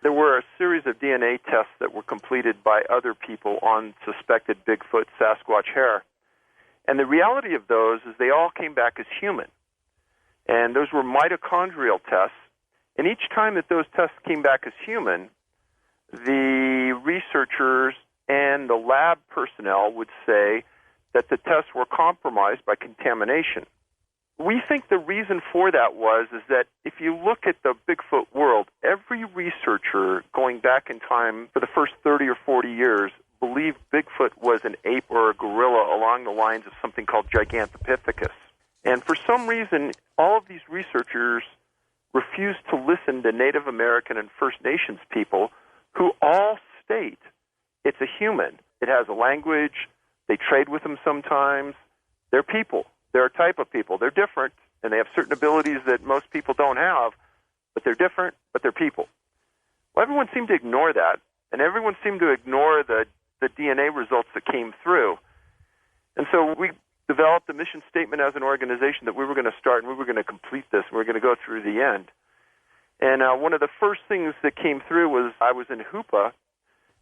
There were a series of DNA tests that were completed by other people on suspected Bigfoot Sasquatch hair. And the reality of those is they all came back as human. And those were mitochondrial tests. And each time that those tests came back as human, the researchers and the lab personnel would say that the tests were compromised by contamination. We think the reason for that is that if you look at the Bigfoot world, every researcher going back in time for the first 30 or 40 years believed Bigfoot was an ape or a gorilla along the lines of something called Gigantopithecus. And for some reason, all of these researchers refused to listen to Native American and First Nations people who all state it's a human. It has a language. They trade with them sometimes. They're people. They're a type of people. They're different, and they have certain abilities that most people don't have, but they're different, but they're people. Well, everyone seemed to ignore that, and everyone seemed to ignore the DNA results that came through. And so we developed a mission statement as an organization that we were going to start, and we were going to complete this, and we were going to go through the end. And one of the first things that came through was I was in Hoopa,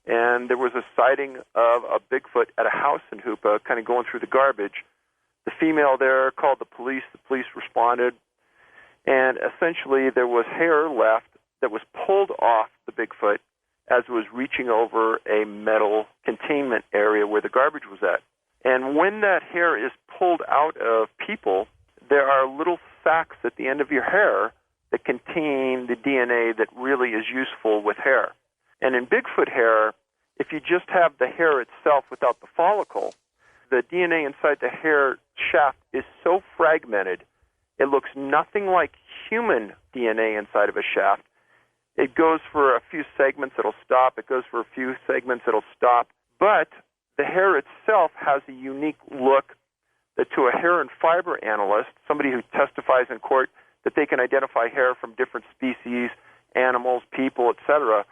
and there was a sighting of a Bigfoot at a house in Hoopa, kind of going through the garbage. The female there called the police. The police responded, and essentially there was hair left that was pulled off the Bigfoot as it was reaching over a metal containment area where the garbage was at. And when that hair is pulled out of people, there are little sacs at the end of your hair that contain the DNA that really is useful with hair. And in Bigfoot hair, if you just have the hair itself without the follicle, the DNA inside the hair shaft is so fragmented, it looks nothing like human DNA inside of a shaft. It goes for a few segments, it'll stop. It goes for a few segments, it'll stop. But the hair itself has a unique look that to a hair and fiber analyst, somebody who testifies in court that they can identify hair from different species, animals, people, etc.,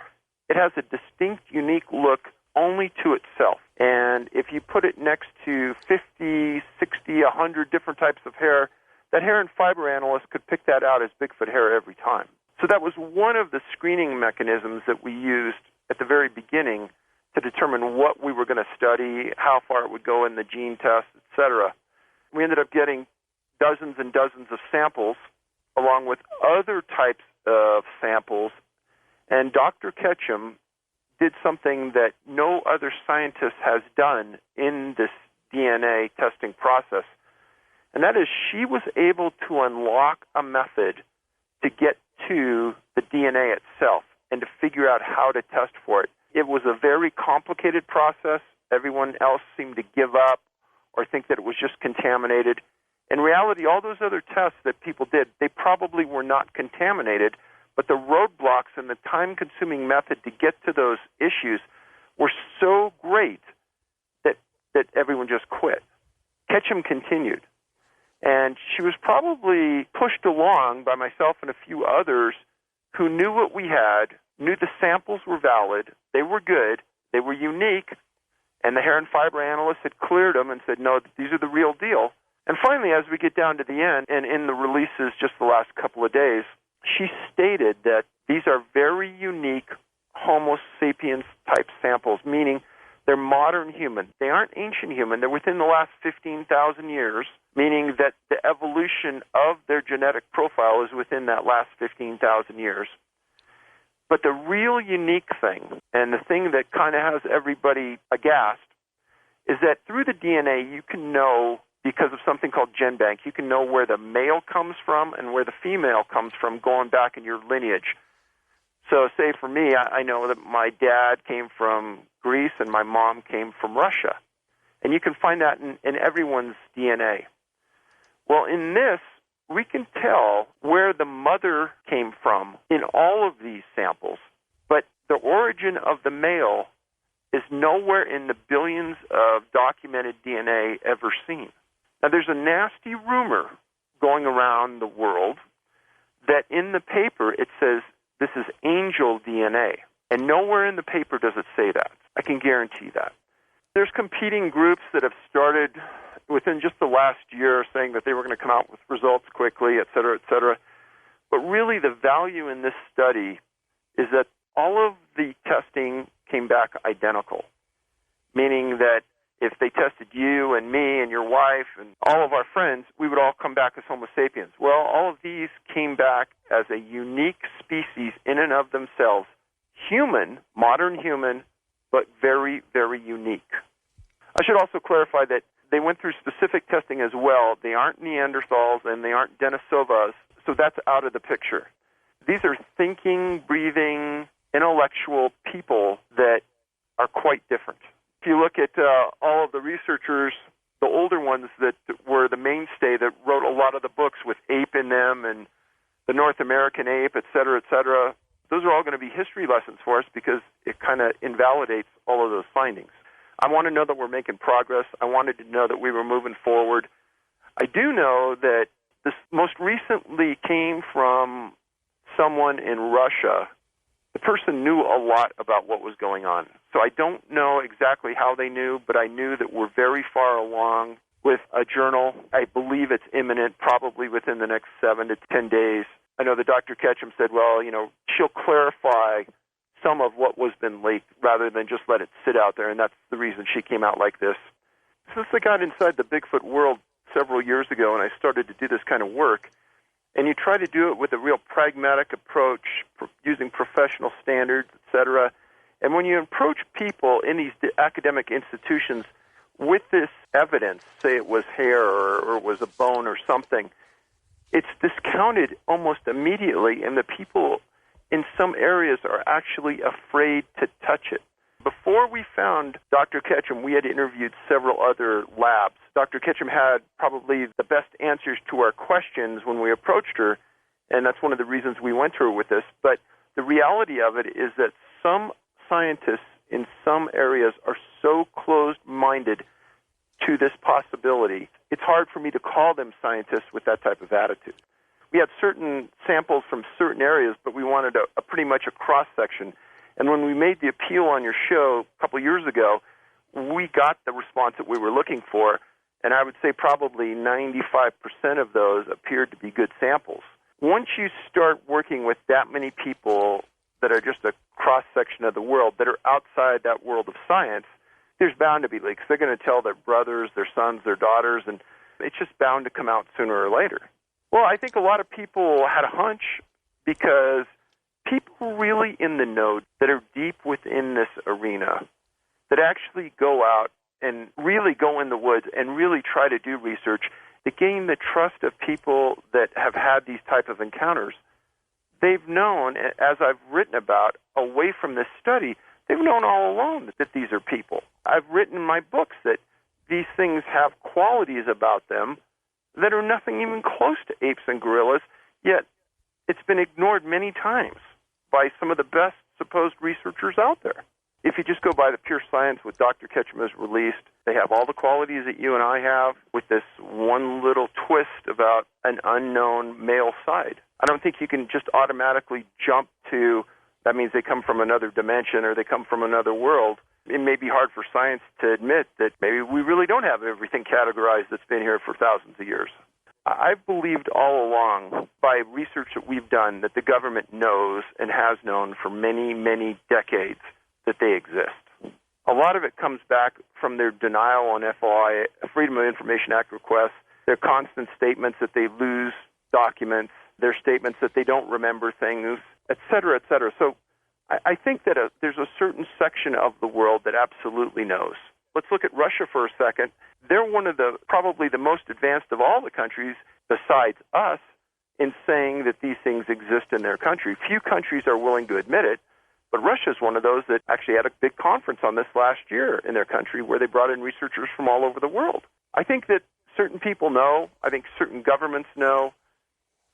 it has a distinct, unique look only to itself. And if you put it next to 50, 60, 100 different types of hair, that hair and fiber analyst could pick that out as Bigfoot hair every time. So that was one of the screening mechanisms that we used at the very beginning to determine what we were going to study, how far it would go in the gene test, etc. We ended up getting dozens and dozens of samples along with other types of samples, and Dr. Ketchum did something that no other scientist has done in this DNA testing process, and that is she was able to unlock a method to get to the DNA itself and to figure out how to test for it. It was a very complicated process. Everyone else seemed to give up or think that it was just contaminated. In reality, all those other tests that people did, they probably were not contaminated, but the roadblocks and the time-consuming method to get to those issues were so great that everyone just quit. Ketchum continued. And she was probably pushed along by myself and a few others who knew what we had, knew the samples were valid, they were good, they were unique, and the hair and fiber analysts had cleared them and said, no, these are the real deal. And finally, as we get down to the end, and in the releases just the last couple of days, she stated that these are very unique Homo sapiens-type samples, meaning they're modern human. They aren't ancient human. They're within the last 15,000 years, meaning that the evolution of their genetic profile is within that last 15,000 years. But the real unique thing, and the thing that kind of has everybody aghast, is that through the DNA you can know, because of something called GenBank, you can know where the male comes from and where the female comes from going back in your lineage. So say for me, I know that my dad came from Greece and my mom came from Russia. And you can find that in everyone's DNA. Well, in this, we can tell where the mother came from in all of these samples, but the origin of the male is nowhere in the billions of documented DNA ever seen. Now, there's a nasty rumor going around the world that in the paper it says this is angel DNA, and nowhere in the paper does it say that. I can guarantee that. There's competing groups that have started within just the last year saying that they were going to come out with results quickly, et cetera, et cetera. But really the value in this study is that all of the testing came back identical, meaning that if they tested you and me and your wife and all of our friends, we would all come back as Homo sapiens. Well, all of these came back as a unique species in and of themselves, human, modern human, but very, very unique. I should also clarify that they went through specific testing as well. They aren't Neanderthals and they aren't Denisovas, so that's out of the picture. These are thinking, breathing, intellectual people that are quite different. If you look at all of the researchers, the older ones that were the mainstay that wrote a lot of the books with ape in them and the North American ape, et cetera, those are all going to be history lessons for us because it kind of invalidates all of those findings. I want to know that we're making progress. I wanted to know that we were moving forward. I do know that this most recently came from someone in Russia. The person knew a lot about what was going on. So I don't know exactly how they knew, but I knew that we're very far along with a journal. I believe it's imminent, probably within the next 7 to 10 days. I know that Dr. Ketchum said, well, she'll clarify some of what was been leaked rather than just let it sit out there, and that's the reason she came out like this. Since I got inside the Bigfoot world several years ago and I started to do this kind of work, and you try to do it with a real pragmatic approach, using professional standards, etc., and when you approach people in these academic institutions with this evidence, say it was hair or it was a bone or something, it's discounted almost immediately, and the people in some areas are actually afraid to touch it. Before we found Dr. Ketchum, we had interviewed several other labs. Dr. Ketchum had probably the best answers to our questions when we approached her, and that's one of the reasons we went to her with this. But the reality of it is that some scientists in some areas are so closed-minded to this possibility, it's hard for me to call them scientists with that type of attitude. We had certain samples from certain areas, but we wanted a pretty much a cross-section. And when we made the appeal on your show a couple years ago, we got the response that we were looking for, and I would say probably 95% of those appeared to be good samples. Once you start working with that many people that are just a cross-section of the world, that are outside that world of science, there's bound to be leaks. They're going to tell their brothers, their sons, their daughters, and it's just bound to come out sooner or later. Well, I think a lot of people had a hunch because people really in the know that are deep within this arena, that actually go out and really go in the woods and really try to do research, to gain the trust of people that have had these type of encounters. They've known, as I've written about, away from this study, they've known all along that these are people. I've written in my books that these things have qualities about them that are nothing even close to apes and gorillas, yet it's been ignored many times by some of the best supposed researchers out there. If you just go by the pure science what Dr. Ketchum has released, they have all the qualities that you and I have with this one little twist about an unknown male side. I don't think you can just automatically jump to, that means they come from another dimension or they come from another world. It may be hard for science to admit that maybe we really don't have everything categorized that's been here for thousands of years. I've believed all along by research that we've done that the government knows and has known for many, many decades that they exist. A lot of it comes back from their denial on FOI, Freedom of Information Act requests, their constant statements that they lose documents, their statements that they don't remember things, et cetera, et cetera. So I think that there's a certain section of the world that absolutely knows. Let's look at Russia for a second. They're one of the probably the most advanced of all the countries besides us in saying that these things exist in their country. Few countries are willing to admit it, but Russia is one of those that actually had a big conference on this last year in their country where they brought in researchers from all over the world. I think that certain people know. I think certain governments know.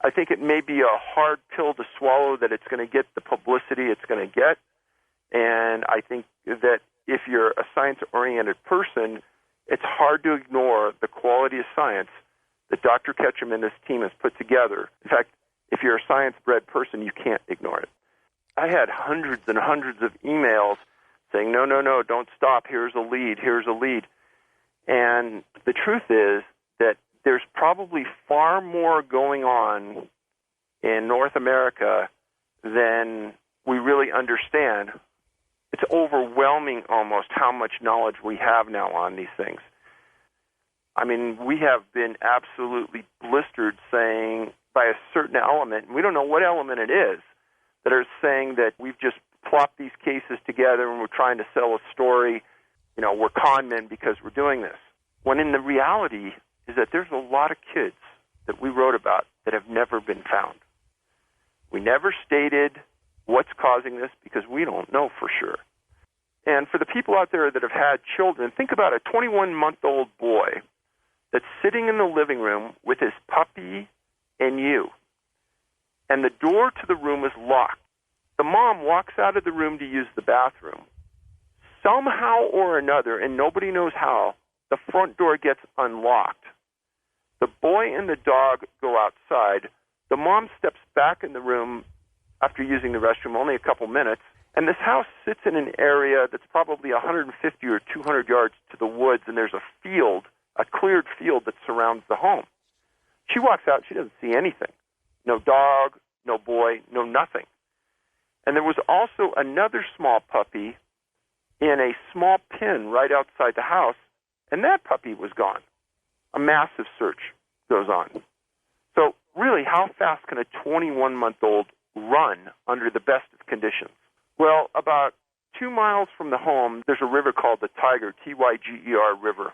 I think it may be a hard pill to swallow that it's going to get the publicity it's going to get. And I think that if you're a science-oriented person, it's hard to ignore the quality of science that Dr. Ketchum and his team has put together. In fact, if you're a science-bred person, you can't ignore it. I had hundreds and hundreds of emails saying, no, don't stop. Here's a lead. And the truth is that there's probably far more going on in North America than we really understand. It's overwhelming almost how much knowledge we have now on these things. I mean, we have been absolutely blistered saying by a certain element, and we don't know what element it is, that are saying that we've just plopped these cases together and we're trying to sell a story, we're con men because we're doing this. When in the reality is that there's a lot of kids that we wrote about that have never been found. We never stated what's causing this because we don't know for sure. And for the people out there that have had children, think about a 21-month-old boy that's sitting in the living room with his puppy and you, and the door to the room is locked. The mom walks out of the room to use the bathroom. Somehow or another, and nobody knows how, the front door gets unlocked. The boy and the dog go outside. The mom steps back in the room after using the restroom only a couple minutes, and this house sits in an area that's probably 150 or 200 yards to the woods, and there's a field, a cleared field that surrounds the home. She walks out, she doesn't see anything. No dog, no boy, no nothing. And there was also another small puppy in a small pen right outside the house, and that puppy was gone. A massive search goes on. So really, how fast can a 21-month-old run under the best of conditions? Well, about 2 miles from the home, there's a river called the Tiger, Tyger River.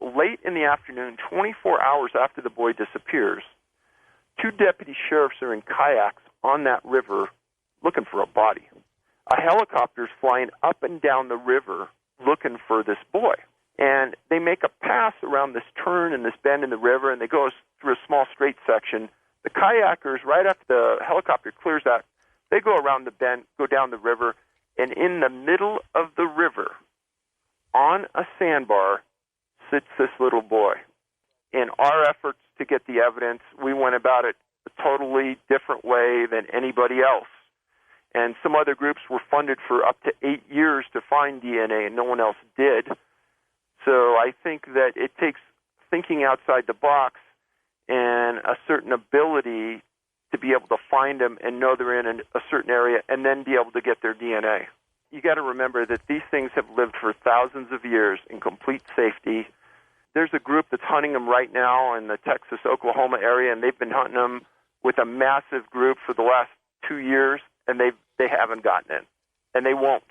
Late in the afternoon, 24 hours after the boy disappears, 2 deputy sheriffs are in kayaks on that river looking for a body. A helicopter's flying up and down the river looking for this boy. And they make a pass around this turn and this bend in the river, and they go through a small straight section. The kayakers, right after the helicopter clears that, they go around the bend, go down the river, and in the middle of the river, on a sandbar, sits this little boy. In our efforts to get the evidence, we went about it a totally different way than anybody else. And some other groups were funded for up to 8 years to find DNA, and no one else did. So I think that it takes thinking outside the box and a certain ability to be able to find them and know they're in a certain area and then be able to get their DNA. You got to remember that these things have lived for thousands of years in complete safety. There's a group that's hunting them right now in the Texas-Oklahoma area, and they've been hunting them with a massive group for the last 2 years, and they haven't gotten in, and they won't.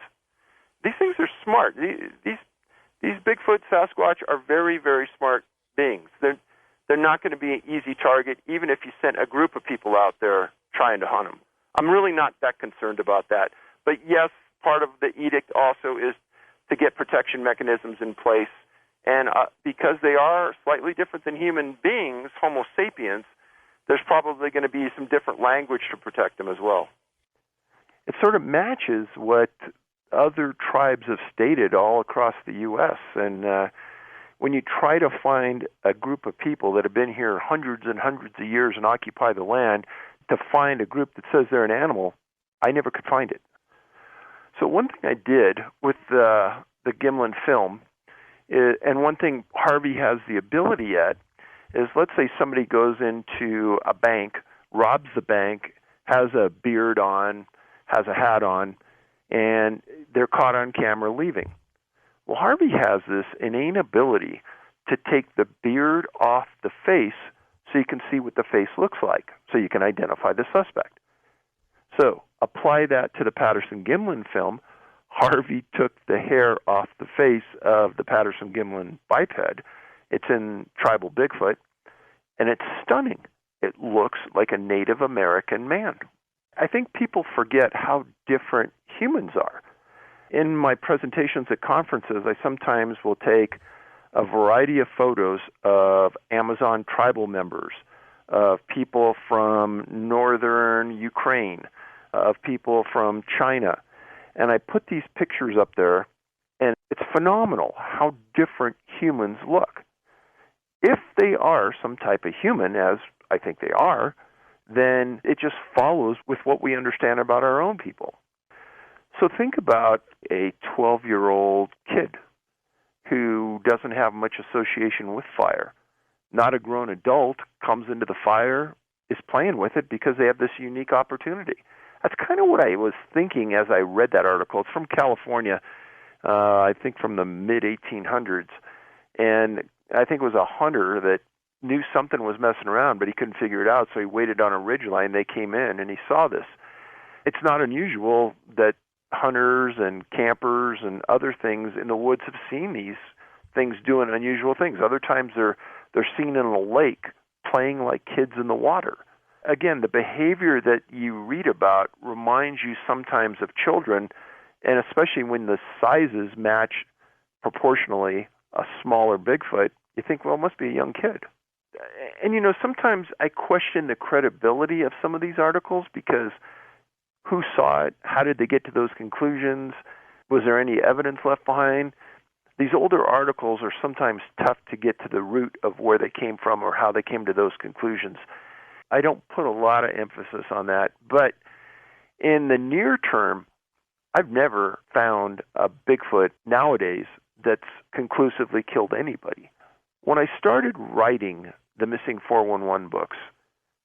These things are smart. These Bigfoot, Sasquatch are very, very smart beings. They're not going to be an easy target, even if you sent a group of people out there trying to hunt them. I'm really not that concerned about that. But yes, part of the edict also is to get protection mechanisms in place. And because they are slightly different than human beings, Homo sapiens, there's probably going to be some different language to protect them as well. It sort of matches what other tribes have stated all across the U.S. And when you try to find a group of people that have been here hundreds and hundreds of years and occupy the land, to find a group that says they're an animal, I never could find it. So one thing I did with the Gimlin film, and one thing Harvey has the ability at, is let's say somebody goes into a bank, robs the bank, has a beard on, has a hat on, and they're caught on camera leaving. Well, Harvey has this innate ability to take the beard off the face so you can see what the face looks like, so you can identify the suspect. So apply that to the Patterson-Gimlin film. Harvey took the hair off the face of the Patterson-Gimlin biped. It's in tribal Bigfoot, and it's stunning. It looks like a Native American man. I think people forget how different humans are. In my presentations at conferences, I sometimes will take a variety of photos of Amazon tribal members, of people from northern Ukraine, of people from China, and I put these pictures up there, and it's phenomenal how different humans look. If they are some type of human, as I think they are, then it just follows with what we understand about our own people. So think about a 12-year-old kid who doesn't have much association with fire. Not a grown adult comes into the fire, is playing with it because they have this unique opportunity. That's kind of what I was thinking as I read that article. It's from California, I think from the mid-1800s. And I think it was a hunter that knew something was messing around, but he couldn't figure it out, so he waited on a ridgeline. They came in, and he saw this. It's not unusual that hunters and campers and other things in the woods have seen these things doing unusual things. Other times they're seen in a lake playing like kids in the water. Again, the behavior that you read about reminds you sometimes of children, and especially when the sizes match proportionally a smaller Bigfoot, you think, well, it must be a young kid. And, sometimes I question the credibility of some of these articles because who saw it? How did they get to those conclusions? Was there any evidence left behind? These older articles are sometimes tough to get to the root of where they came from or how they came to those conclusions. I don't put a lot of emphasis on that, but in the near term, I've never found a Bigfoot nowadays that's conclusively killed anybody. When I started writing the Missing 411 books,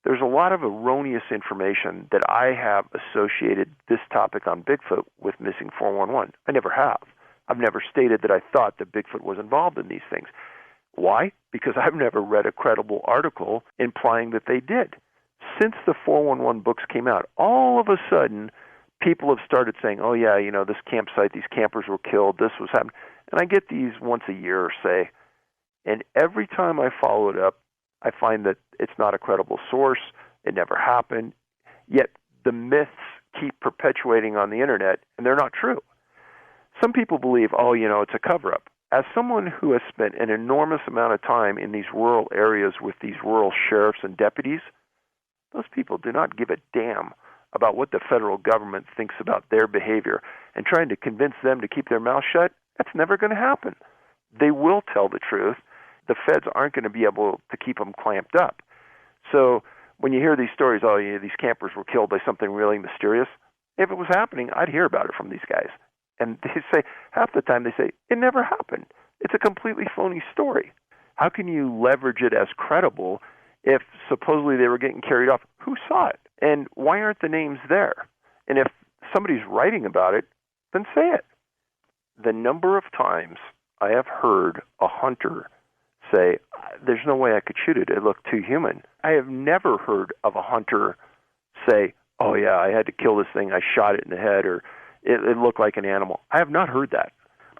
there's a lot of erroneous information that I have associated this topic on Bigfoot with Missing 411. I never have. I've never stated that I thought that Bigfoot was involved in these things. Why? Because I've never read a credible article implying that they did. Since the 411 books came out, all of a sudden, people have started saying, oh, yeah, this campsite, these campers were killed, this was happening. And I get these once a year, say, and every time I follow it up, I find that it's not a credible source, it never happened, yet the myths keep perpetuating on the internet, and they're not true. Some people believe, oh, it's a cover-up. As someone who has spent an enormous amount of time in these rural areas with these rural sheriffs and deputies, those people do not give a damn about what the federal government thinks about their behavior, and trying to convince them to keep their mouth shut, that's never going to happen. They will tell the truth. The feds aren't going to be able to keep them clamped up. So when you hear these stories, oh, these campers were killed by something really mysterious, if it was happening, I'd hear about it from these guys. And they say, half the time they say, it never happened. It's a completely phony story. How can you leverage it as credible if supposedly they were getting carried off? Who saw it? And why aren't the names there? And if somebody's writing about it, then say it. The number of times I have heard a hunter say, there's no way I could shoot it, it looked too human. I have never heard of a hunter say, oh yeah, I had to kill this thing, I shot it in the head, or it looked like an animal. I have not heard that.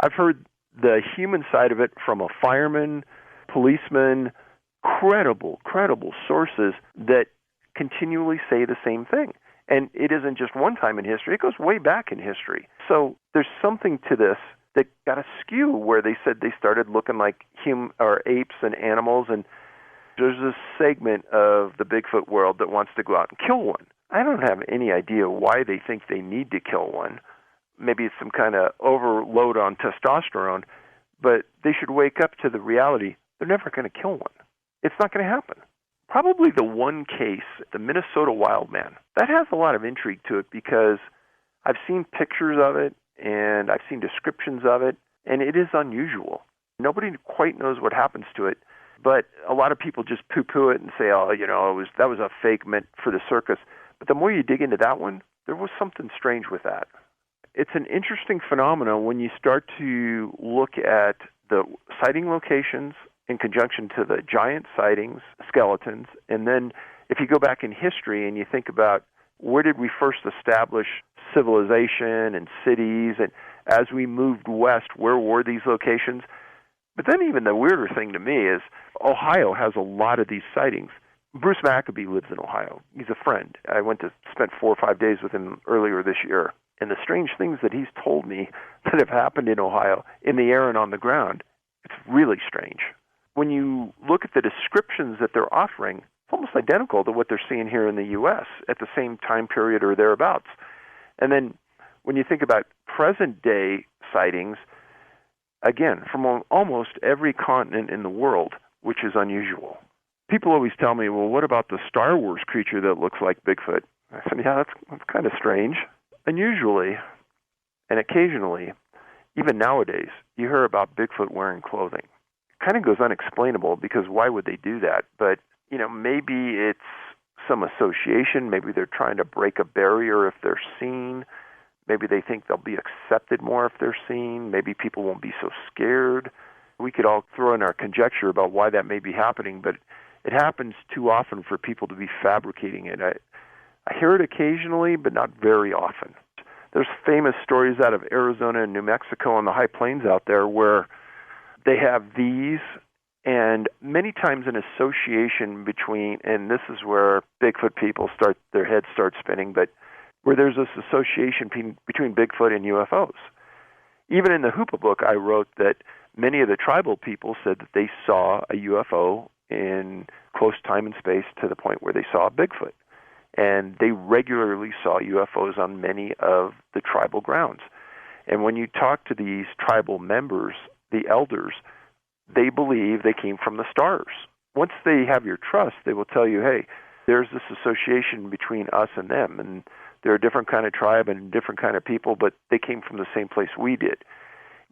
I've heard the human side of it from a fireman, policeman, credible sources that continually say the same thing. And it isn't just one time in history, it goes way back in history. So there's something to this that got askew where they said they started looking like apes and animals, and there's this segment of the Bigfoot world that wants to go out and kill one. I don't have any idea why they think they need to kill one. Maybe it's some kind of overload on testosterone, but they should wake up to the reality they're never going to kill one. It's not going to happen. Probably the one case, the Minnesota Wildman, that has a lot of intrigue to it because I've seen pictures of it and I've seen descriptions of it, and it is unusual. Nobody quite knows what happens to it, but a lot of people just poo-poo it and say, oh, that was a fake meant for the circus. But the more you dig into that one, there was something strange with that. It's an interesting phenomenon when you start to look at the sighting locations in conjunction to the giant sightings, skeletons, and then if you go back in history and you think about where did we first establish civilization and cities, and as we moved west, where were these locations? But then even the weirder thing to me is Ohio has a lot of these sightings. Bruce Maccabee lives in Ohio. He's a friend. I went to spend 4 or 5 days with him earlier this year. And the strange things that he's told me that have happened in Ohio, in the air and on the ground, it's really strange. When you look at the descriptions that they're offering, it's almost identical to what they're seeing here in the U.S. at the same time period or thereabouts. And then when you think about present-day sightings, again, from almost every continent in the world, which is unusual. People always tell me, well, what about the Star Wars creature that looks like Bigfoot? I said, yeah, that's kind of strange. Unusually, and occasionally, even nowadays, you hear about Bigfoot wearing clothing. It kind of goes unexplainable because why would they do that? But, maybe it's some association. Maybe they're trying to break a barrier if they're seen. Maybe they think they'll be accepted more if they're seen. Maybe people won't be so scared. We could all throw in our conjecture about why that may be happening, but it happens too often for people to be fabricating it. I hear it occasionally, but not very often. There's famous stories out of Arizona and New Mexico on the high plains out there where they have these, and many times an association between, and this is where Bigfoot people their heads start spinning, but where there's this association between Bigfoot and UFOs. Even in the Hoopa book, I wrote that many of the tribal people said that they saw a UFO in close time and space to the point where they saw a Bigfoot. And they regularly saw UFOs on many of the tribal grounds. And when you talk to these tribal members, the elders, they believe they came from the stars. Once they have your trust, they will tell you, hey, there's this association between us and them, and they're a different kind of tribe and a different kind of people, but they came from the same place we did.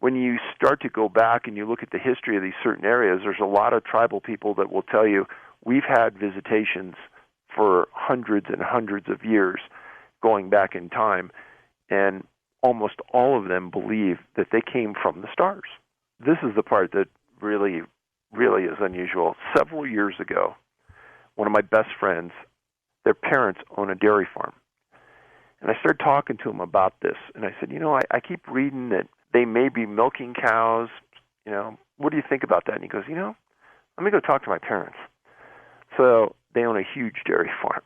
When you start to go back and you look at the history of these certain areas, there's a lot of tribal people that will tell you, we've had visitations for hundreds and hundreds of years going back in time, and almost all of them believe that they came from the stars. This is the part that really, really is unusual. Several years ago, one of my best friends, their parents own a dairy farm. And I started talking to him about this, and I said, I keep reading that they may be milking cows. What do you think about that? And he goes, let me go talk to my parents. So they own a huge dairy farm.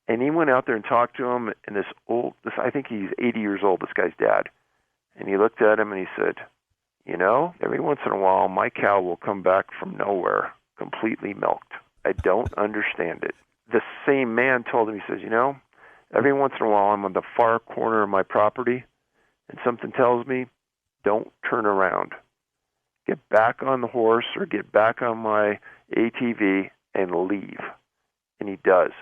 And he went out there and talked to him, and I think he's 80 years old, this guy's dad. And he looked at him and he said, every once in a while my cow will come back from nowhere completely milked. I don't understand it. The same man told him, he says, every once in a while I'm on the far corner of my property and something tells me, don't turn around. Get back on the horse or get back on my ATV and leave. And he does.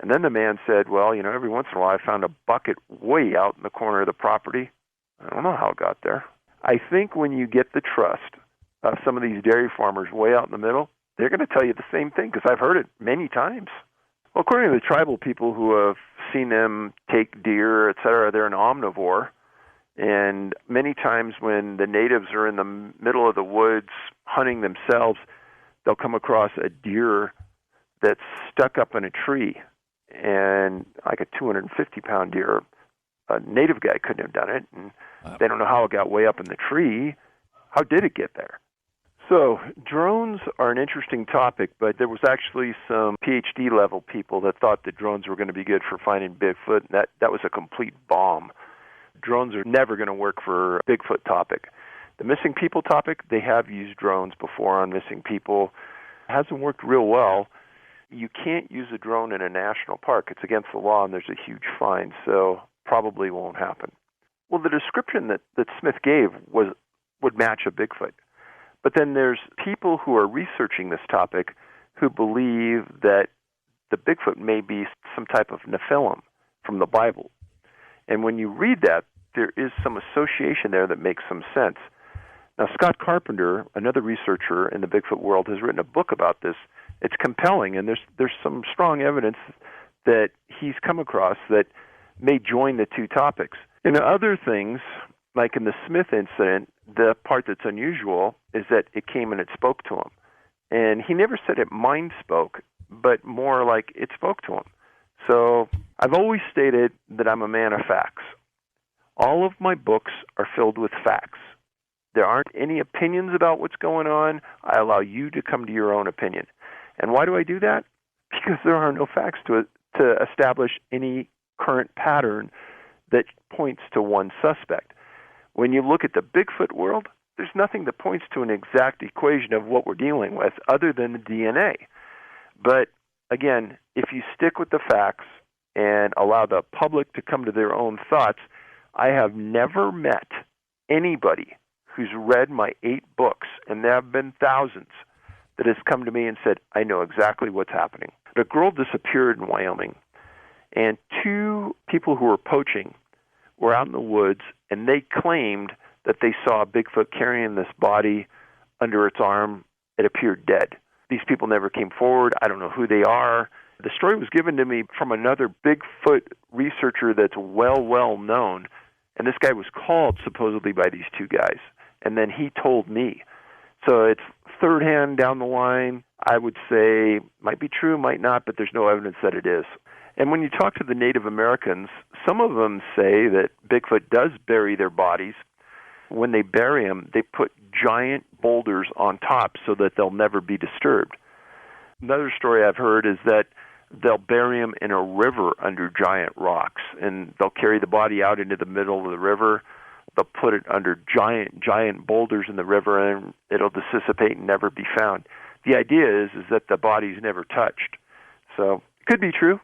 And then the man said, well, every once in a while I found a bucket way out in the corner of the property. I don't know how it got there. I think when you get the trust of some of these dairy farmers way out in the middle, they're going to tell you the same thing, because I've heard it many times. Well, according to the tribal people who have seen them take deer, etc., they're an omnivore. And many times when the natives are in the middle of the woods hunting themselves, they'll come across a deer that's stuck up in a tree, and like a 250-pound deer. A native guy couldn't have done it, and they don't know how it got way up in the tree. How did it get there? So drones are an interesting topic, but there was actually some PhD-level people that thought that drones were going to be good for finding Bigfoot, and that was a complete bomb. Drones are never going to work for a Bigfoot topic. The missing people topic, they have used drones before on missing people. It hasn't worked real well. You can't use a drone in a national park. It's against the law, and there's a huge fine, so probably won't happen. Well, the description that Smith gave would match a Bigfoot. But then there's people who are researching this topic who believe that the Bigfoot may be some type of Nephilim from the Bible. And when you read that, there is some association there that makes some sense. Now, Scott Carpenter, another researcher in the Bigfoot world, has written a book about this. It's compelling, and there's some strong evidence that he's come across that may join the two topics. And other things, like in the Smith incident, the part that's unusual is that it came and it spoke to him. And he never said it mind spoke, but more like it spoke to him. So I've always stated that I'm a man of facts. All of my books are filled with facts. There aren't any opinions about what's going on. I allow you to come to your own opinion. And why do I do that? Because there are no facts to establish any current pattern that points to one suspect. When you look at the Bigfoot world, there's nothing that points to an exact equation of what we're dealing with other than the DNA. But again, if you stick with the facts and allow the public to come to their own thoughts, I have never met anybody who's read my 8 books, and there have been thousands, that has come to me and said, I know exactly what's happening. A girl disappeared in Wyoming, and 2 people who were poaching were out in the woods, and they claimed that they saw a Bigfoot carrying this body under its arm. It appeared dead. These people never came forward. I don't know who they are. The story was given to me from another Bigfoot researcher that's well known, and this guy was called supposedly by these two guys, and then he told me. So it's third hand down the line. I would say might be true, might not, but there's no evidence that it is. And when you talk to the Native Americans, some of them say that Bigfoot does bury their bodies. When they bury them, they put giant boulders on top so that they'll never be disturbed. Another story I've heard is that they'll bury them in a river under giant rocks, and they'll carry the body out into the middle of the river. They'll put it under giant boulders in the river, and it'll dissipate and never be found. The idea is that the body's never touched. So it could be true.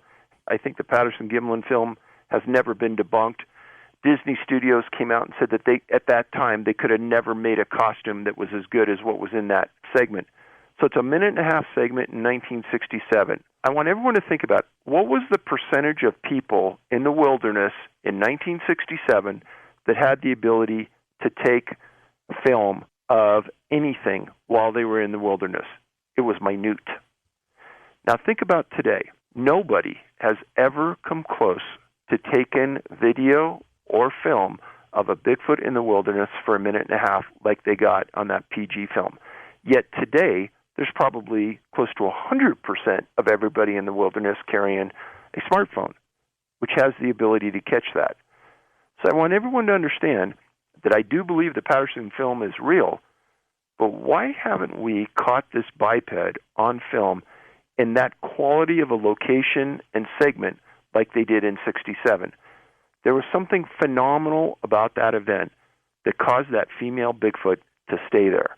I think the Patterson-Gimlin film has never been debunked. Disney Studios came out and said that at that time, they could have never made a costume that was as good as what was in that segment. So it's a minute-and-a-half segment in 1967. I want everyone to think about what was the percentage of people in the wilderness in 1967 that had the ability to take film of anything while they were in the wilderness. It was minute. Now think about today. Nobody has ever come close to taking video or film of a Bigfoot in the wilderness for a minute and a half like they got on that PG film. Yet today, there's probably close to 100% of everybody in the wilderness carrying a smartphone, which has the ability to catch that. So I want everyone to understand that I do believe the Patterson film is real, but why haven't we caught this biped on film in that quality of a location and segment like they did in 67? There was something phenomenal about that event that caused that female Bigfoot to stay there.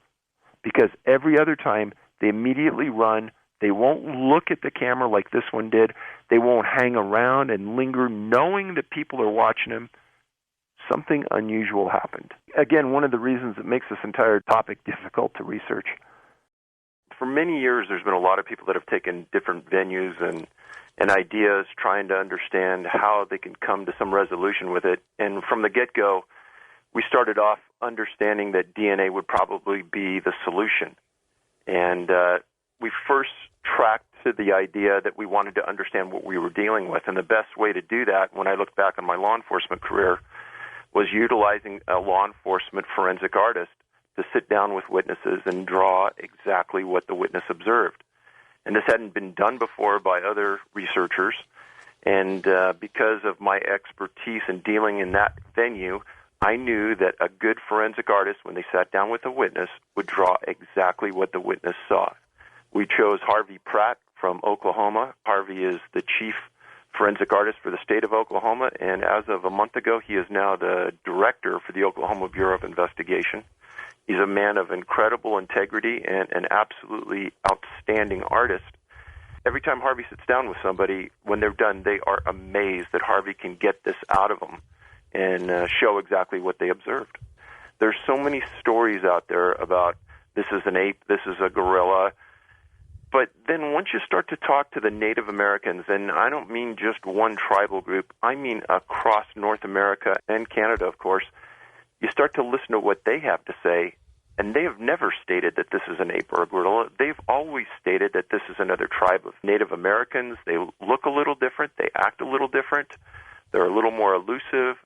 Because every other time, they immediately run. They won't look at the camera like this one did. They won't hang around and linger knowing that people are watching them. Something unusual happened. Again, one of the reasons that makes this entire topic difficult to research. For many years, there's been a lot of people that have taken different venues and ideas trying to understand how they can come to some resolution with it. And from the get-go, we started off understanding that DNA would probably be the solution. And we first tracked to the idea that we wanted to understand what we were dealing with. And the best way to do that, when I look back on my law enforcement career, was utilizing a law enforcement forensic artist to sit down with witnesses and draw exactly what the witness observed. And this hadn't been done before by other researchers. And because of my expertise in dealing in that venue, I knew that a good forensic artist, when they sat down with a witness, would draw exactly what the witness saw. We chose Harvey Pratt from Oklahoma. Harvey is the chief forensic artist for the state of Oklahoma, and as of a month ago, he is now the director for the Oklahoma Bureau of Investigation. He's a man of incredible integrity and an absolutely outstanding artist. Every time Harvey sits down with somebody, when they're done, they are amazed that Harvey can get this out of them and show exactly what they observed. There's so many stories out there about this is an ape, this is a gorilla. But then once you start to talk to the Native Americans, and I don't mean just one tribal group, I mean across North America and Canada, of course, you start to listen to what they have to say, and they have never stated that this is an ape or a gorilla. They've always stated that this is another tribe of Native Americans. They look a little different. They act a little different. They're a little more elusive,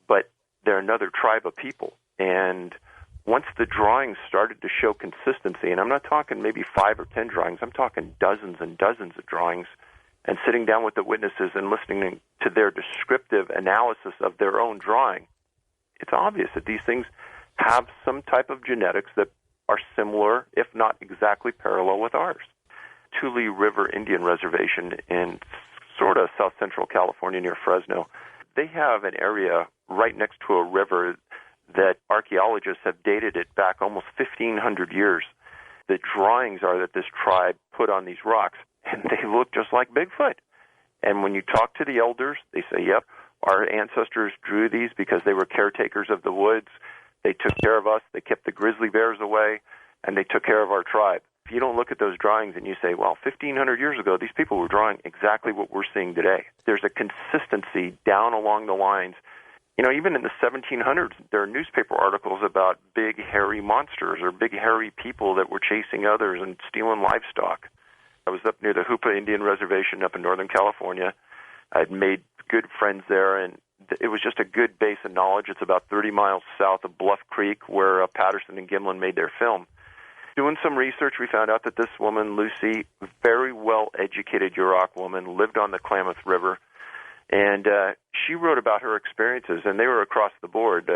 but they're another tribe of people. And once the drawings started to show consistency, and I'm not talking maybe 5 or 10 drawings, I'm talking dozens and dozens of drawings, and sitting down with the witnesses and listening to their descriptive analysis of their own drawing, it's obvious that these things have some type of genetics that are similar, if not exactly parallel with ours. Tule River Indian Reservation in sort of south central California near Fresno, they have an area right next to a river that archaeologists have dated it back almost 1,500 years. The drawings are that this tribe put on these rocks, and they look just like Bigfoot. And when you talk to the elders, they say, yep, our ancestors drew these because they were caretakers of the woods. They took care of us. They kept the grizzly bears away, and they took care of our tribe. If you don't look at those drawings and you say, well, 1,500 years ago, these people were drawing exactly what we're seeing today. There's a consistency down along the lines. You know, even in the 1700s, there are newspaper articles about big, hairy monsters or big, hairy people that were chasing others and stealing livestock. I was up near the Hoopa Indian Reservation up in Northern California. I'd made good friends there, and it was just a good base of knowledge. It's about 30 miles south of Bluff Creek, where Patterson and Gimlin made their film. Doing some research, we found out that this woman, Lucy, very well-educated Yurok woman, lived on the Klamath River, and she wrote about her experiences, and they were across the board,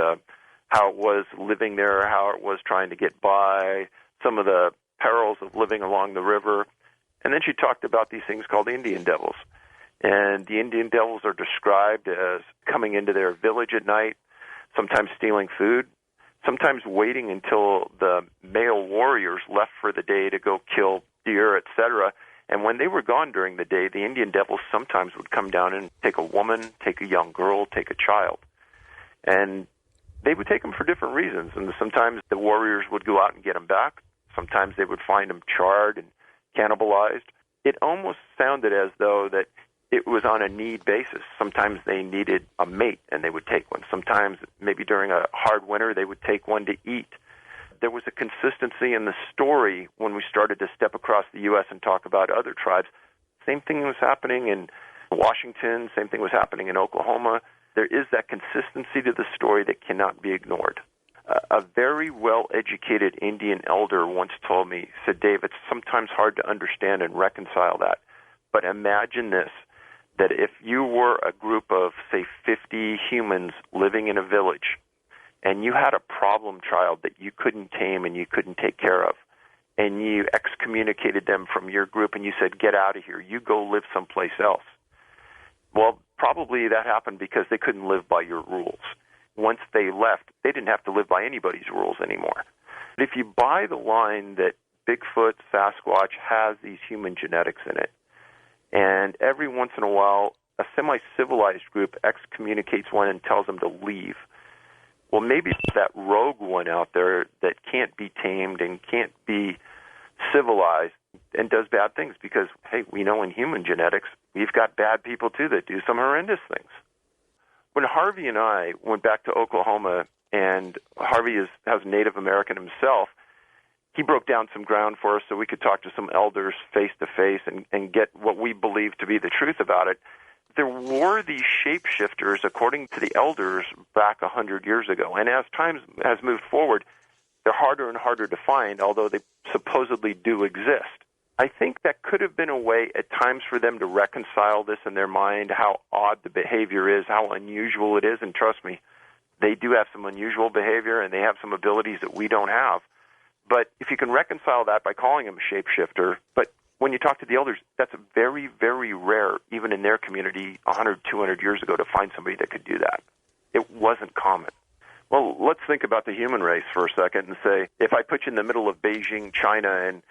how it was living there, how it was trying to get by, some of the perils of living along the river. And then she talked about these things called Indian devils. And the Indian devils are described as coming into their village at night, sometimes stealing food, sometimes waiting until the male warriors left for the day to go kill deer, etc. And when they were gone during the day, the Indian devils sometimes would come down and take a woman, take a young girl, take a child. And they would take them for different reasons. And sometimes the warriors would go out and get them back. Sometimes they would find them charred and cannibalized. It almost sounded as though that it was on a need basis. Sometimes they needed a mate, and they would take one. Sometimes, maybe during a hard winter, they would take one to eat. There was a consistency in the story when we started to step across the U.S. and talk about other tribes. Same thing was happening in Washington. Same thing was happening in Oklahoma. There is that consistency to the story that cannot be ignored. A very well-educated Indian elder once told me, said, Dave, it's sometimes hard to understand and reconcile that. But imagine this, that if you were a group of, say, 50 humans living in a village, and you had a problem child that you couldn't tame and you couldn't take care of, and you excommunicated them from your group and you said, get out of here, you go live someplace else. Well, probably that happened because they couldn't live by your rules. Once they left, they didn't have to live by anybody's rules anymore. But if you buy the line that Bigfoot, Sasquatch has these human genetics in it, and every once in a while a semi-civilized group excommunicates one and tells them to leave, well, maybe it's that rogue one out there that can't be tamed and can't be civilized and does bad things because, hey, we know in human genetics we've got bad people too that do some horrendous things. When Harvey and I went back to Oklahoma, and Harvey has Native American himself, he broke down some ground for us so we could talk to some elders face-to-face and get what we believe to be the truth about it. There were these shapeshifters, according to the elders, back 100 years ago. And as time has moved forward, they're harder and harder to find, although they supposedly do exist. I think that could have been a way at times for them to reconcile this in their mind, how odd the behavior is, how unusual it is. And trust me, they do have some unusual behavior, and they have some abilities that we don't have. But if you can reconcile that by calling him a shapeshifter, but when you talk to the elders, that's very, very rare, even in their community 100, 200 years ago, to find somebody that could do that. It wasn't common. Well, let's think about the human race for a second and say, if I put you in the middle of Beijing, China, and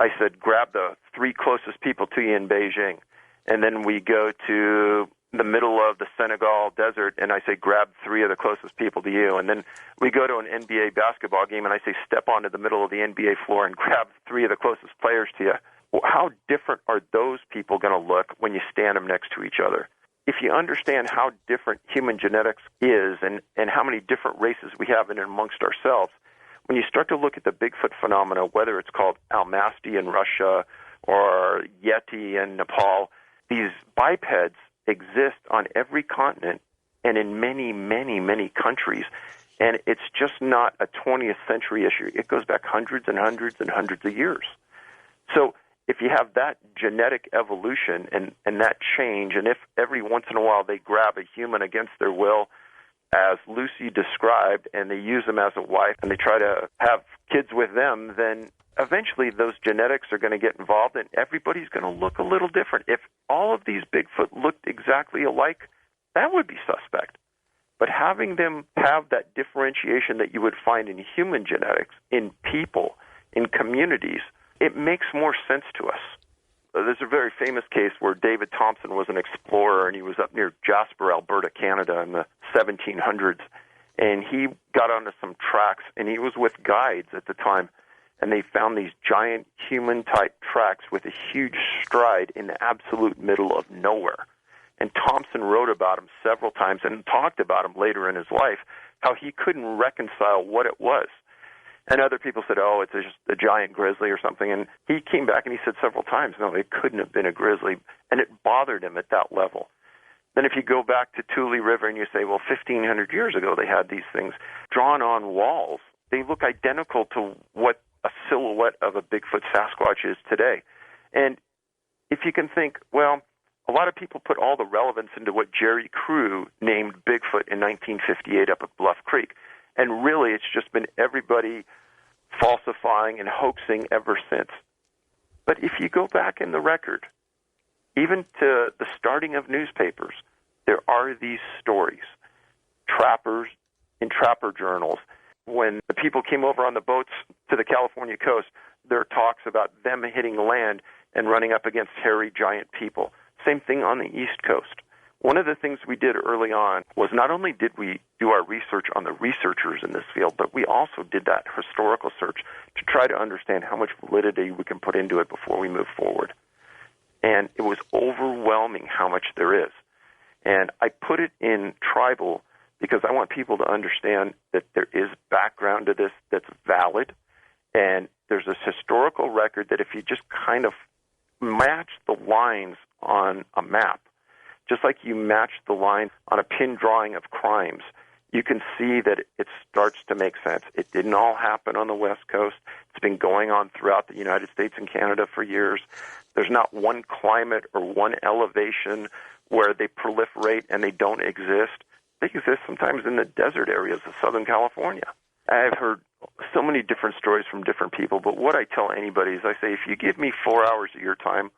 I said, grab the 3 closest people to you in Beijing, and then we go to the middle of the Senegal desert, and I say, grab 3 of the closest people to you, and then we go to an NBA basketball game, and I say, step onto the middle of the NBA floor and grab 3 of the closest players to you. Well, how different are those people going to look when you stand them next to each other? If you understand how different human genetics is and how many different races we have in and amongst ourselves, when you start to look at the Bigfoot phenomena, whether it's called Almasty in Russia or Yeti in Nepal, these bipeds exist on every continent and in many, many, many countries. And it's just not a 20th century issue. It goes back hundreds and hundreds and hundreds of years. So if you have that genetic evolution and that change, and if every once in a while they grab a human against their will, as Lucy described, and they use them as a wife, and they try to have kids with them, then eventually those genetics are going to get involved, and everybody's going to look a little different. If all of these Bigfoot looked exactly alike, that would be suspect. But having them have that differentiation that you would find in human genetics, in people, in communities, it makes more sense to us. There's a very famous case where David Thompson was an explorer, and he was up near Jasper, Alberta, Canada in the 1700s. And he got onto some tracks, and he was with guides at the time, and they found these giant human-type tracks with a huge stride in the absolute middle of nowhere. And Thompson wrote about him several times and talked about him later in his life, how he couldn't reconcile what it was. And other people said, oh, it's just a giant grizzly or something. And he came back and he said several times, no, it couldn't have been a grizzly. And it bothered him at that level. Then if you go back to Tule River and you say, well, 1,500 years ago they had these things drawn on walls, they look identical to what a silhouette of a Bigfoot Sasquatch is today. And if you can think, well, a lot of people put all the relevance into what Jerry Crew named Bigfoot in 1958 up at Bluff Creek. And really, it's just been everybody falsifying and hoaxing ever since. But if you go back in the record, even to the starting of newspapers, there are these stories. Trappers in trapper journals. When the people came over on the boats to the California coast, there are talks about them hitting land and running up against hairy giant people. Same thing on the East Coast. One of the things we did early on was not only did we do our research on the researchers in this field, but we also did that historical search to try to understand how much validity we can put into it before we move forward. And it was overwhelming how much there is. And I put it in tribal because I want people to understand that there is background to this that's valid, and there's this historical record that if you just kind of match the lines on a map, just like you match the line on a pin drawing of crimes, you can see that it starts to make sense. It didn't all happen on the West Coast. It's been going on throughout the United States and Canada for years. There's not one climate or one elevation where they proliferate and they don't exist. They exist sometimes in the desert areas of Southern California. I've heard so many different stories from different people, but what I tell anybody is I say, if you give me 4 hours of your time,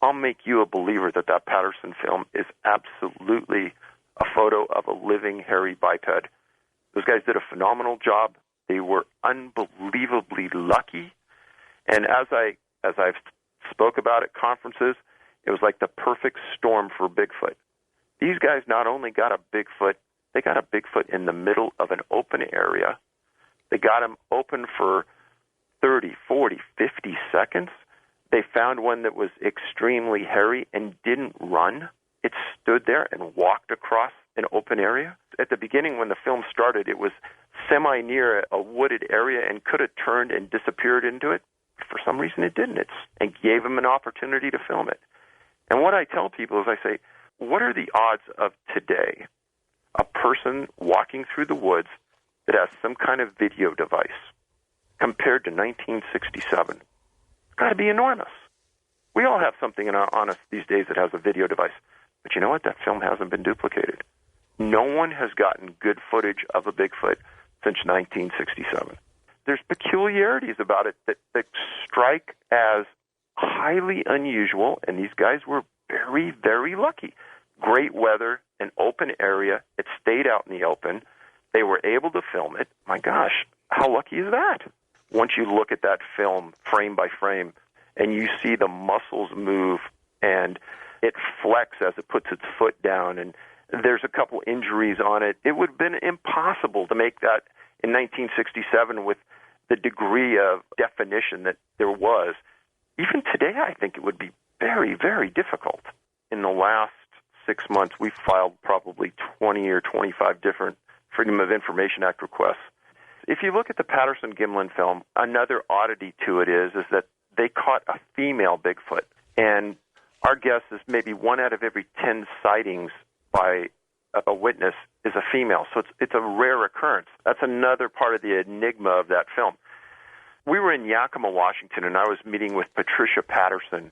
I'll make you a believer that that Patterson film is absolutely a photo of a living hairy biped. Those guys did a phenomenal job. They were unbelievably lucky. And as I've spoke about at conferences, it was like the perfect storm for Bigfoot. These guys not only got a Bigfoot, they got a Bigfoot in the middle of an open area. They got him open for 30, 40, 50 seconds. They found one that was extremely hairy and didn't run. It stood there and walked across an open area. At the beginning, when the film started, it was semi-near a wooded area and could have turned and disappeared into it. For some reason, it didn't. And gave him an opportunity to film it. And what I tell people is I say, what are the odds of today a person walking through the woods that has some kind of video device compared to 1967? It's got to be enormous. We all have something on us these days that has a video device. But you know what? That film hasn't been duplicated. No one has gotten good footage of a Bigfoot since 1967. There's peculiarities about it that strike as highly unusual, and these guys were very, very lucky. Great weather, an open area. It stayed out in the open. They were able to film it. My gosh, how lucky is that? Once you look at that film frame by frame and you see the muscles move and it flex as it puts its foot down, and there's a couple injuries on it, it would have been impossible to make that in 1967 with the degree of definition that there was. Even today, I think it would be very, very difficult. In the last 6 months, we've filed probably 20 or 25 different Freedom of Information Act requests. If you look at the Patterson-Gimlin film, another oddity to it is that they caught a female Bigfoot. And our guess is maybe 1 out of every 10 sightings by a witness is a female. So it's a rare occurrence. That's another part of the enigma of that film. We were in Yakima, Washington, and I was meeting with Patricia Patterson.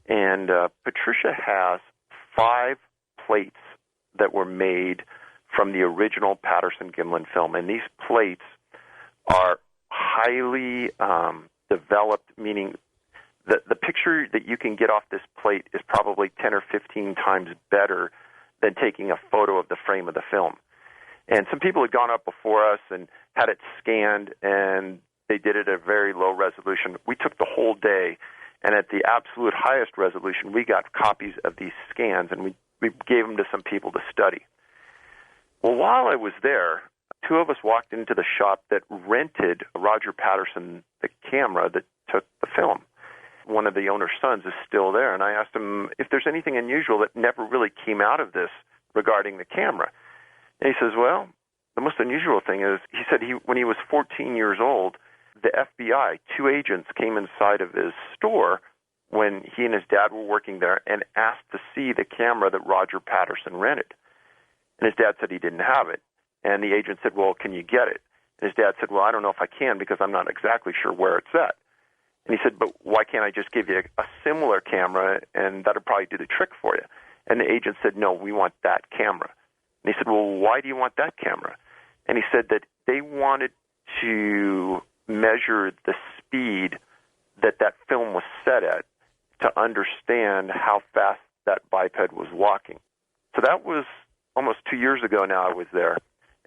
And Patricia has 5 plates that were made from the original Patterson-Gimlin film. And these plates are highly developed, meaning the picture that you can get off this plate is probably 10 or 15 times better than taking a photo of the frame of the film. And some people had gone up before us and had it scanned, and they did it at a very low resolution. We took the whole day, and at the absolute highest resolution, we got copies of these scans, and we gave them to some people to study. Well, while I was there, 2 of us walked into the shop that rented Roger Patterson the camera that took the film. One of the owner's sons is still there, and I asked him if there's anything unusual that never really came out of this regarding the camera. And he says, well, the most unusual thing is, he said when he was 14 years old, the FBI, 2 agents came inside of his store when he and his dad were working there and asked to see the camera that Roger Patterson rented. And his dad said he didn't have it. And the agent said, well, can you get it? And his dad said, well, I don't know if I can because I'm not exactly sure where it's at. And he said, but why can't I just give you a similar camera and that'll probably do the trick for you? And the agent said, no, we want that camera. And he said, well, why do you want that camera? And he said that they wanted to measure the speed that that film was set at to understand how fast that biped was walking. So that was almost 2 years ago now I was there.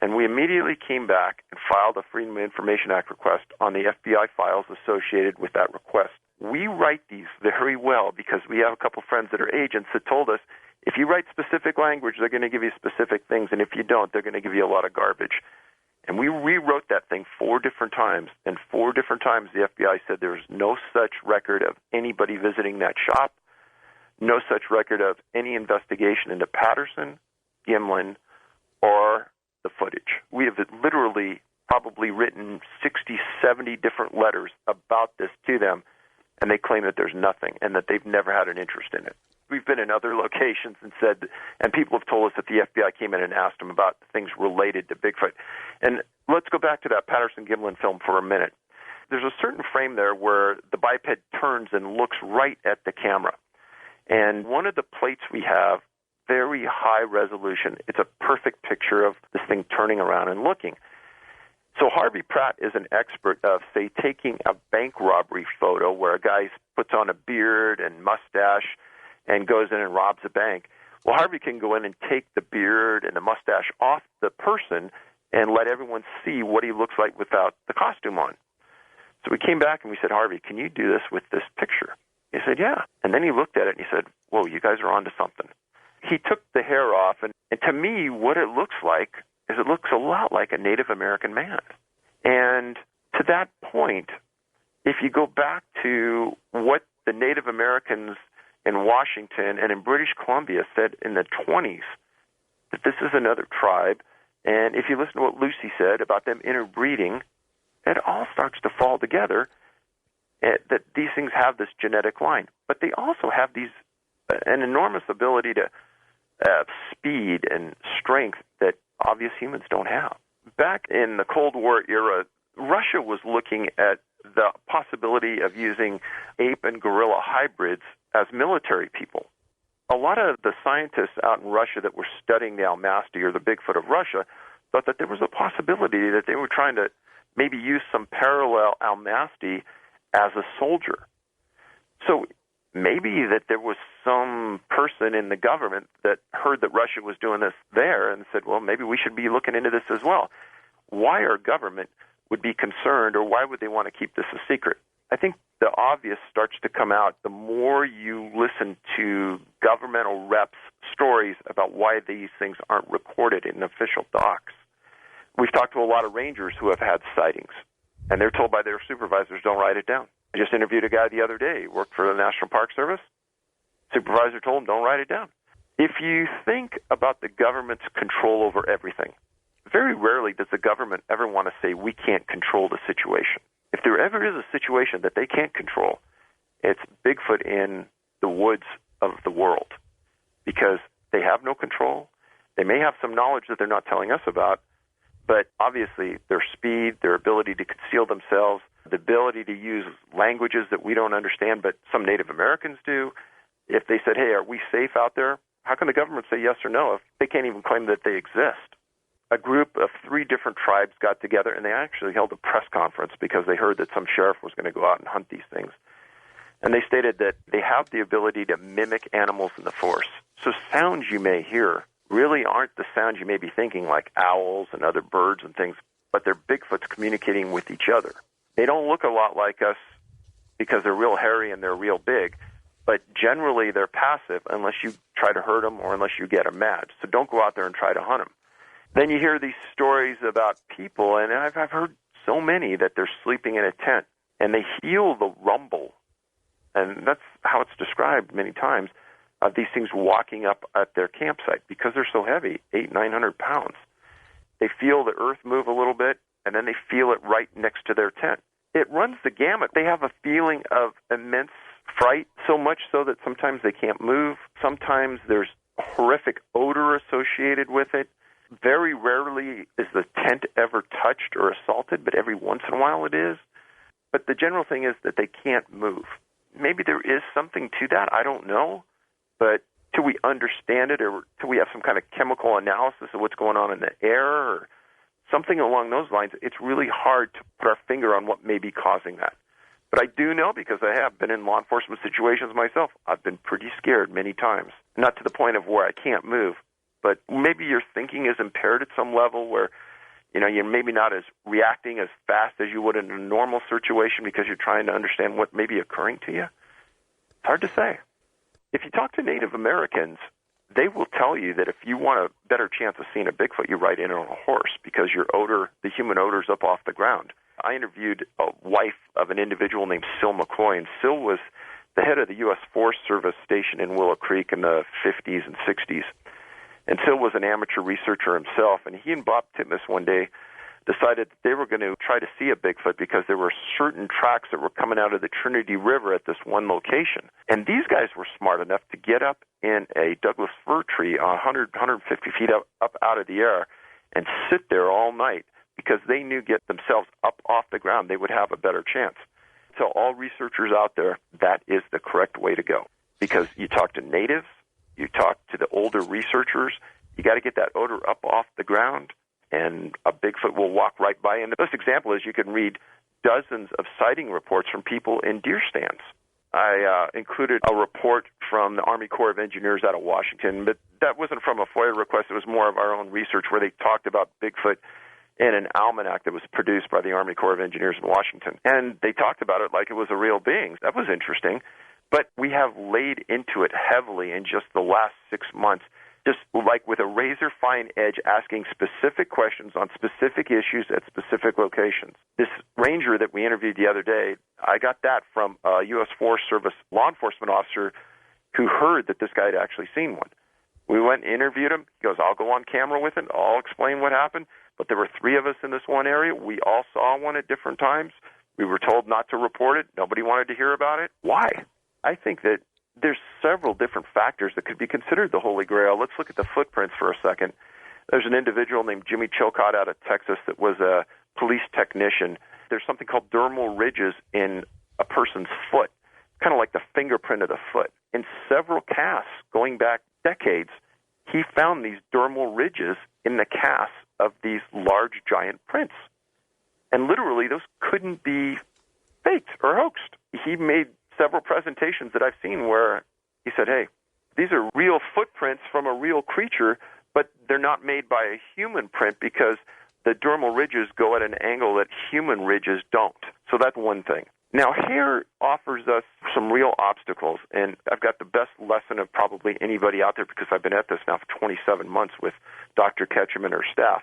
And we immediately came back and filed a Freedom of Information Act request on the FBI files associated with that request. We write these very well because we have a couple friends that are agents that told us, if you write specific language, they're going to give you specific things, and if you don't, they're going to give you a lot of garbage. And we rewrote that thing 4 different times, and 4 different times the FBI said there's no such record of anybody visiting that shop, no such record of any investigation into Patterson, Gimlin, or the footage. We have literally probably written 60, 70 different letters about this to them, and they claim that there's nothing and that they've never had an interest in it. We've been in other locations and said, and people have told us that the FBI came in and asked them about things related to Bigfoot. And let's go back to that Patterson-Gimlin film for a minute. There's a certain frame there where the biped turns and looks right at the camera. And one of the plates we have, very high resolution. It's a perfect picture of this thing turning around and looking. So Harvey Pratt is an expert of, say, taking a bank robbery photo where a guy puts on a beard and mustache and goes in and robs a bank. Well, Harvey can go in and take the beard and the mustache off the person and let everyone see what he looks like without the costume on. So we came back and we said, Harvey, can you do this with this picture? He said, yeah. And then he looked at it and he said, whoa, you guys are onto something. He took the hair off, and to me, what it looks like is it looks a lot like a Native American man. And to that point, if you go back to what the Native Americans in Washington and in British Columbia said in the 20s, that this is another tribe, and if you listen to what Lucy said about them interbreeding, it all starts to fall together, that these things have this genetic line. But they also have these an enormous ability to speed and strength that obvious humans don't have. Back in the Cold War era, Russia was looking at the possibility of using ape and gorilla hybrids as military people. A lot of the scientists out in Russia that were studying the Almasty or the Bigfoot of Russia thought that there was a possibility that they were trying to maybe use some parallel Almasty as a soldier. So maybe that there was some person in the government that heard that Russia was doing this there and said, well, maybe we should be looking into this as well. Why our government would be concerned, or why would they want to keep this a secret? I think the obvious starts to come out the more you listen to governmental reps' stories about why these things aren't recorded in official docs. We've talked to a lot of rangers who have had sightings, and they're told by their supervisors, don't write it down. I just interviewed a guy the other day, he worked for the National Park Service. Supervisor told him, don't write it down. If you think about the government's control over everything, very rarely does the government ever want to say, we can't control the situation. If there ever is a situation that they can't control, it's Bigfoot in the woods of the world, because they have no control. They may have some knowledge that they're not telling us about, but obviously their speed, their ability to conceal themselves, the ability to use languages that we don't understand, but some Native Americans do. If they said, hey, are we safe out there? How can the government say yes or no if they can't even claim that they exist? A group of 3 different tribes got together, and they actually held a press conference because they heard that some sheriff was going to go out and hunt these things. And they stated that they have the ability to mimic animals in the forest. So sounds you may hear really aren't the sounds you may be thinking, like owls and other birds and things, but they're Bigfoots communicating with each other. They don't look a lot like us because they're real hairy and they're real big, but generally they're passive unless you try to hurt them or unless you get them mad. So don't go out there and try to hunt them. Then you hear these stories about people, and I've heard so many that they're sleeping in a tent, and they feel the rumble, and that's how it's described many times, of these things walking up at their campsite because they're so heavy, 800-900 pounds. They feel the earth move a little bit, and then they feel it right next to their tent. it runs the gamut. They have a feeling of immense fright, so much so that sometimes they can't move. Sometimes there's horrific odor associated with it. Very rarely is the tent ever touched or assaulted, but every once in a while it is. But the general thing is that they can't move. Maybe there is something to that. I don't know. But till we understand it, or till we have some kind of chemical analysis of what's going on in the air or something along those lines, it's really hard to put our finger on what may be causing that. But I do know, because I have been in law enforcement situations myself, I've been pretty scared many times. Not to the point of where I can't move, but maybe your thinking is impaired at some level where, you're maybe not as reacting as fast as you would in a normal situation because you're trying to understand what may be occurring to you. It's hard to say. If you talk to Native Americans, they will tell you that if you want a better chance of seeing a Bigfoot, you ride in on a horse because your odor, the human odor, is up off the ground. I interviewed a wife of an individual named Syl McCoy, and Syl was the head of the U.S. Forest Service station in Willow Creek in the 50s and 60s. And Syl was an amateur researcher himself, and he and Bob Titmus one day decided that they were going to try to see a Bigfoot because there were certain tracks that were coming out of the Trinity River at this one location. And these guys were smart enough to get up in a Douglas fir tree 100, 150 feet up out of the air and sit there all night because they knew get themselves up off the ground, they would have a better chance. So all researchers out there, that is the correct way to go. Because you talk to natives, you talk to the older researchers, you got to get that odor up off the ground, and a Bigfoot will walk right by. And the best example is you can read dozens of sighting reports from people in deer stands. I included a report from the Army Corps of Engineers out of Washington, but that wasn't from a FOIA request. It was more of our own research where they talked about Bigfoot in an almanac that was produced by the Army Corps of Engineers in Washington. And they talked about it like it was a real being. That was interesting. But we have laid into it heavily in just the last 6 months, just like with a razor-fine edge, asking specific questions on specific issues at specific locations. This ranger that we interviewed the other day, I got that from a U.S. Forest Service law enforcement officer who heard that this guy had actually seen one. We went and interviewed him. He goes, I'll go on camera with it. I'll explain what happened. But there were 3 of us in this one area. We all saw one at different times. We were told not to report it. Nobody wanted to hear about it. Why? I think that there's several different factors that could be considered the Holy Grail. Let's look at the footprints for a second. There's an individual named Jimmy Chilcott out of Texas that was a police technician. There's something called dermal ridges in a person's foot, kind of like the fingerprint of the foot. In several casts going back decades, he found these dermal ridges in the casts of these large giant prints. And literally, those couldn't be faked or hoaxed. He made several presentations that I've seen where he said, hey, these are real footprints from a real creature, but they're not made by a human print because the dermal ridges go at an angle that human ridges don't. So that's one thing. Now, hair offers us some real obstacles, and I've got the best lesson of probably anybody out there because I've been at this now for 27 months with Dr. Ketchum and her staff.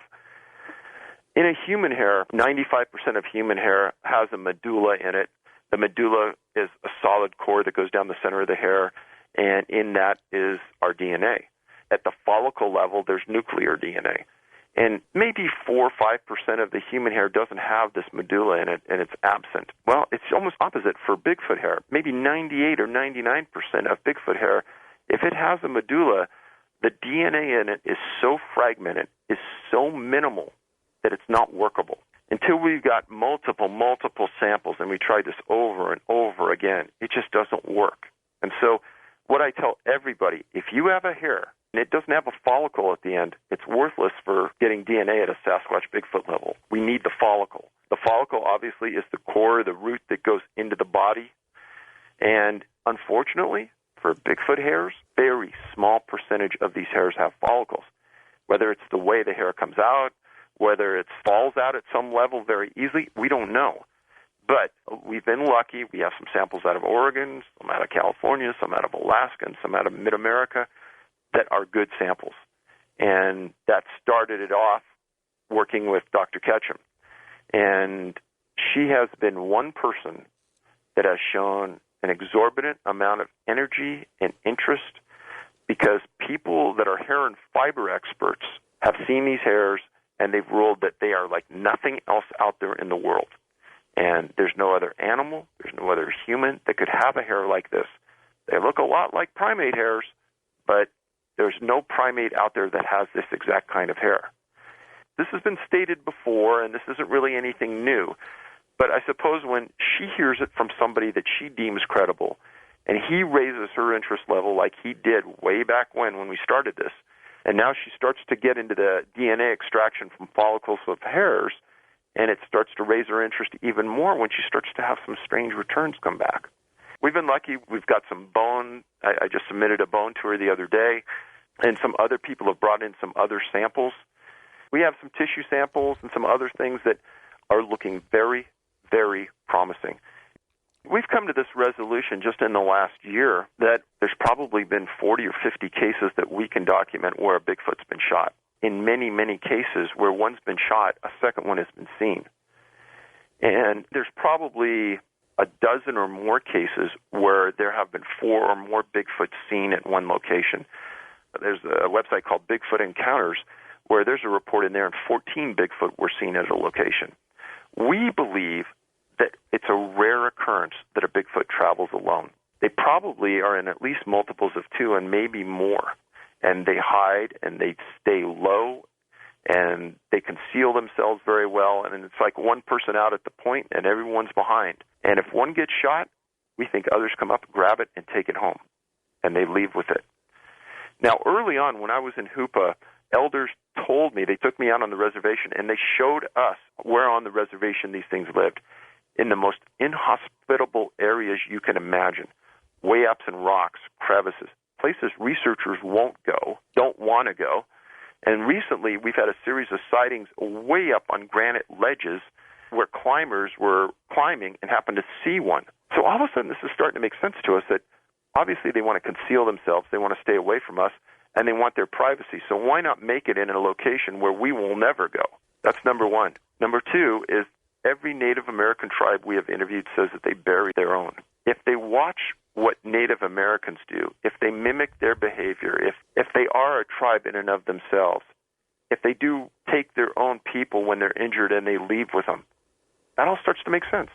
In a human hair, 95% of human hair has a medulla in it. The medulla is a solid core that goes down the center of the hair, and in that is our DNA. At the follicle level, there's nuclear DNA. And maybe 4 or 5% of the human hair doesn't have this medulla in it, and it's absent. Well, it's almost opposite for Bigfoot hair. Maybe 98 or 99% of Bigfoot hair, if it has a medulla, the DNA in it is so fragmented, is so minimal, that it's not workable. Until we've got multiple samples, and we tried this over and over again, it just doesn't work. And so what I tell everybody, if you have a hair and it doesn't have a follicle at the end, it's worthless for getting DNA at a Sasquatch Bigfoot level. We need the follicle. The follicle obviously is the core, the root that goes into the body. And unfortunately, for Bigfoot hairs, very small percentage of these hairs have follicles. Whether it's the way the hair comes out, whether it falls out at some level very easily, we don't know. But we've been lucky. We have some samples out of Oregon, some out of California, some out of Alaska, and some out of Mid-America that are good samples. And that started it off working with Dr. Ketchum. And she has been one person that has shown an exorbitant amount of energy and interest because people that are hair and fiber experts have seen these hairs and they've ruled that they are like nothing else out there in the world. And there's no other animal, there's no other human that could have a hair like this. They look a lot like primate hairs, but there's no primate out there that has this exact kind of hair. This has been stated before, and this isn't really anything new. But I suppose when she hears it from somebody that she deems credible, and he raises her interest level like he did way back when we started this, and now she starts to get into the DNA extraction from follicles of hairs, and it starts to raise her interest even more when she starts to have some strange returns come back. We've been lucky. We've got some bone. I just submitted a bone to her the other day, and some other people have brought in some other samples. We have some tissue samples and some other things that are looking very, very promising. We've come to this resolution just in the last year that there's probably been 40 or 50 cases that we can document where a Bigfoot's been shot. In many, many cases where one's been shot, a second one has been seen. And there's probably a dozen or more cases where there have been 4 or more Bigfoots seen at one location. There's a website called Bigfoot Encounters where there's a report in there and 14 Bigfoot were seen at a location. We believe that it's a rare occurrence that a Bigfoot travels alone. They probably are in at least multiples of 2 and maybe more. And they hide and they stay low and they conceal themselves very well. And it's like one person out at the point and everyone's behind. And if one gets shot, we think others come up, grab it, and take it home. And they leave with it. Now, early on when I was in Hoopa, elders told me, they took me out on the reservation and they showed us where on the reservation these things lived. In the most inhospitable areas you can imagine, way ups in rocks, crevices, places researchers won't go, don't want to go. And recently we've had a series of sightings way up on granite ledges where climbers were climbing and happened to see one. So all of a sudden this is starting to make sense to us that obviously they want to conceal themselves, they want to stay away from us, and they want their privacy. So why not make it in a location where we will never go? That's number one. Number two is every Native American tribe we have interviewed says that they bury their own. If they watch what Native Americans do, if they mimic their behavior, if they are a tribe in and of themselves, if they do take their own people when they're injured and they leave with them, that all starts to make sense.